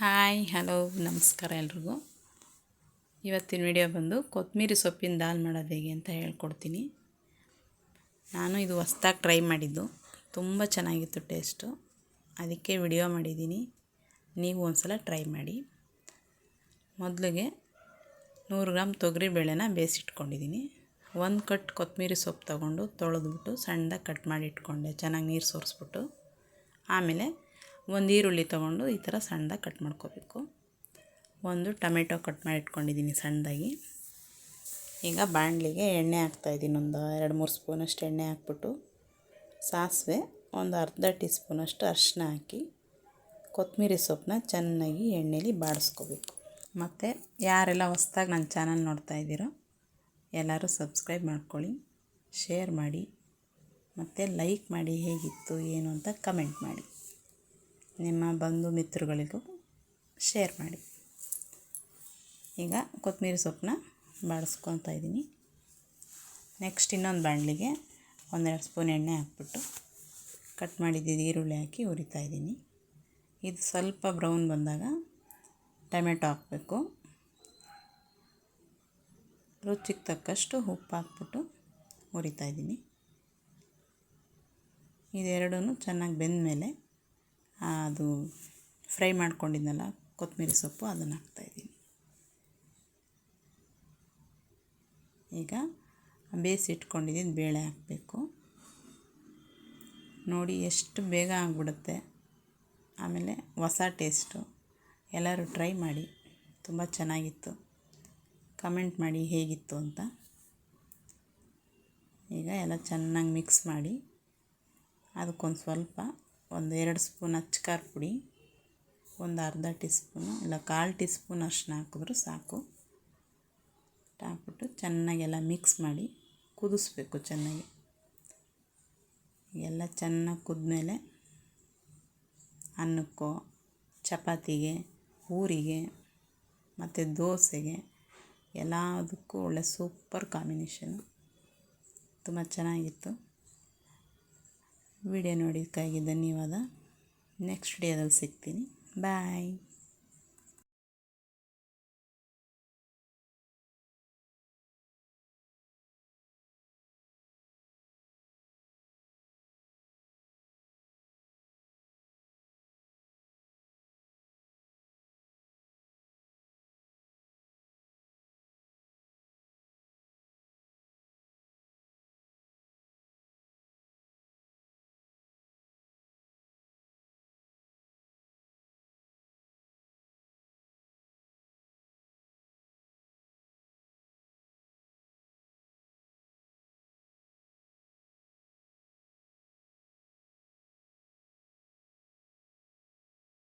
Hi hello ನಮಸ್ಕಾರ ಎಲ್ರಿಗೂ. ಇವತ್ತಿನ ವಿಡಿಯೋ ಬಂದು ಕೊತ್ತಂಬರಿ ಸೊಪ್ಪಿನ ದಾಲ್ ಮಾಡೋದು ಹೇಗೆ ಅಂತ ಹೇಳ್ಕೊಡ್ತೀನಿ. ನಾನು ಇದು ಹೊಸ್ದಾಗಿ ಟ್ರೈ ಮಾಡಿದ್ದು, ತುಂಬ ಚೆನ್ನಾಗಿತ್ತು ಟೇಸ್ಟು, ಅದಕ್ಕೆ ವಿಡಿಯೋ ಮಾಡಿದ್ದೀನಿ. ನೀವು ಒಂದ್ಸಲ ಟ್ರೈ ಮಾಡಿ. ಮೊದಲಿಗೆ 100 ಗ್ರಾಮ್ ತೊಗರಿಬೇಳೆನ ಬೇಯಿಸಿಟ್ಕೊಂಡಿದ್ದೀನಿ. 1 ಕಟ್ ಕೊತ್ತಂಬರಿ ಸೊಪ್ಪು ತೊಗೊಂಡು ತೊಳೆದ್ಬಿಟ್ಟು ಸಣ್ಣದಾಗಿ ಕಟ್ ಮಾಡಿ ಇಟ್ಕೊಂಡೆ, ಚೆನ್ನಾಗಿ ನೀರು ಸೋರಿಸ್ಬಿಟ್ಟು. ಆಮೇಲೆ ಒಂದು ಈರುಳ್ಳಿ ತೊಗೊಂಡು ಈ ಥರ ಸಣ್ಣದಾಗಿ ಕಟ್ ಮಾಡ್ಕೋಬೇಕು. ಒಂದು ಟೊಮೆಟೊ ಕಟ್ ಮಾಡಿ ಇಟ್ಕೊಂಡಿದ್ದೀನಿ ಸಣ್ಣದಾಗಿ. ಈಗ ಬಾಣಲಿಗೆ ಎಣ್ಣೆ ಹಾಕ್ತಾಯಿದ್ದೀನಿ, ಒಂದು 2-3 ಸ್ಪೂನಷ್ಟು ಎಣ್ಣೆ ಹಾಕ್ಬಿಟ್ಟು ಸಾಸಿವೆ, ಒಂದು ಅರ್ಧ ಟೀ ಸ್ಪೂನಷ್ಟು ಅರಿಶಿನ ಹಾಕಿ ಕೊತ್ತಂಬರಿ ಸೊಪ್ಪನ್ನ ಚೆನ್ನಾಗಿ ಎಣ್ಣೆಲಿ ಬಾಡಿಸ್ಕೋಬೇಕು. ಮತ್ತು ಯಾರೆಲ್ಲ ಹೊಸ್ದಾಗಿ ನನ್ನ ಚಾನಲ್ ನೋಡ್ತಾ ಇದ್ದೀರೋ ಎಲ್ಲರೂ ಸಬ್ಸ್ಕ್ರೈಬ್ ಮಾಡ್ಕೊಳ್ಳಿ, ಶೇರ್ ಮಾಡಿ ಮತ್ತು ಲೈಕ್ ಮಾಡಿ. ಹೇಗಿತ್ತು ಏನು ಅಂತ ಕಮೆಂಟ್ ಮಾಡಿ. ನಿಮ್ಮ ಬಂಧು ಮಿತ್ರಗಳಿಗೂ ಶೇರ್ ಮಾಡಿ. ಈಗ ಕೊತ್ತಂಬರಿ ಸೊಪ್ಪನ್ನ ಬಾಡಿಸ್ಕೊತಾ ಇದ್ದೀನಿ. ನೆಕ್ಸ್ಟ್ ಇನ್ನೊಂದು ಬಾಣಲಿಗೆ 1-2 ಸ್ಪೂನ್ ಎಣ್ಣೆ ಹಾಕ್ಬಿಟ್ಟು ಕಟ್ ಮಾಡಿದ್ದಿದ್ದು ಈರುಳ್ಳಿ ಹಾಕಿ ಹುರಿತಾ ಇದ್ದೀನಿ. ಇದು ಸ್ವಲ್ಪ ಬ್ರೌನ್ ಬಂದಾಗ ಟೊಮೆಟೊ ಹಾಕಬೇಕು. ರುಚಿಗೆ ತಕ್ಕಷ್ಟು ಉಪ್ಪು ಹಾಕ್ಬಿಟ್ಟು ಹುರಿತಾ ಇದ್ದೀನಿ. ಇದೆರಡೂ ಚೆನ್ನಾಗಿ ಬೆಂದಮೇಲೆ ಅದು ಫ್ರೈ ಮಾಡ್ಕೊಂಡಿದ್ನಲ್ಲ ಕೊತ್ತಂಬರಿ ಸೊಪ್ಪು, ಅದನ್ನು ಹಾಕ್ತಾಯಿದ್ದೀನಿ. ಈಗ ಬೇಯಿಸಿಟ್ಕೊಂಡಿದ್ದು ಬೇಳೆ ಹಾಕಬೇಕು. ನೋಡಿ ಎಷ್ಟು ಬೇಗ ಆಗಿಬಿಡುತ್ತೆ, ಆಮೇಲೆ ಹೊಸ ಟೇಸ್ಟು. ಎಲ್ಲರೂ ಟ್ರೈ ಮಾಡಿ, ತುಂಬ ಚೆನ್ನಾಗಿತ್ತು. ಕಮೆಂಟ್ ಮಾಡಿ ಹೇಗಿತ್ತು ಅಂತ. ಈಗ ಎಲ್ಲ ಚೆನ್ನಾಗಿ ಮಿಕ್ಸ್ ಮಾಡಿ ಅದಕ್ಕೊಂದು ಸ್ವಲ್ಪ 1-2 ಸ್ಪೂನ್ ಅಚ್ಚ ಪುಡಿ, ಒಂದು ಅರ್ಧ ಟೀ ಸ್ಪೂನು ಇಲ್ಲ 1/4 ಟೀ ಸ್ಪೂನ್ ಅರಿಶಿನ ಹಾಕಿದ್ರೂ ಸಾಕು. ಹಾಕ್ಬಿಟ್ಟು ಚೆನ್ನಾಗೆಲ್ಲ ಮಿಕ್ಸ್ ಮಾಡಿ ಕುದಿಸ್ಬೇಕು ಚೆನ್ನಾಗಿ. ಎಲ್ಲ ಚೆನ್ನಾಗಿ ಕುದ್ಮೇಲೆ ಅನ್ನಕ್ಕೋ, ಚಪಾತಿಗೆ, ಪೂರಿಗೆ ಮತ್ತು ದೋಸೆಗೆ ಎಲ್ಲದಕ್ಕೂ ಒಳ್ಳೆ ಸೂಪರ್ ಕಾಂಬಿನೇಷನು. ತುಂಬ ಚೆನ್ನಾಗಿತ್ತು. ವಿಡಿಯೋ ನೋಡಿದ್ದಕ್ಕಾಗಿ ಧನ್ಯವಾದ. ನೆಕ್ಸ್ಟ್ ವಿಡಿಯೋದಲ್ಲಿ ಸಿಗ್ತೀನಿ. ಬಾಯ್.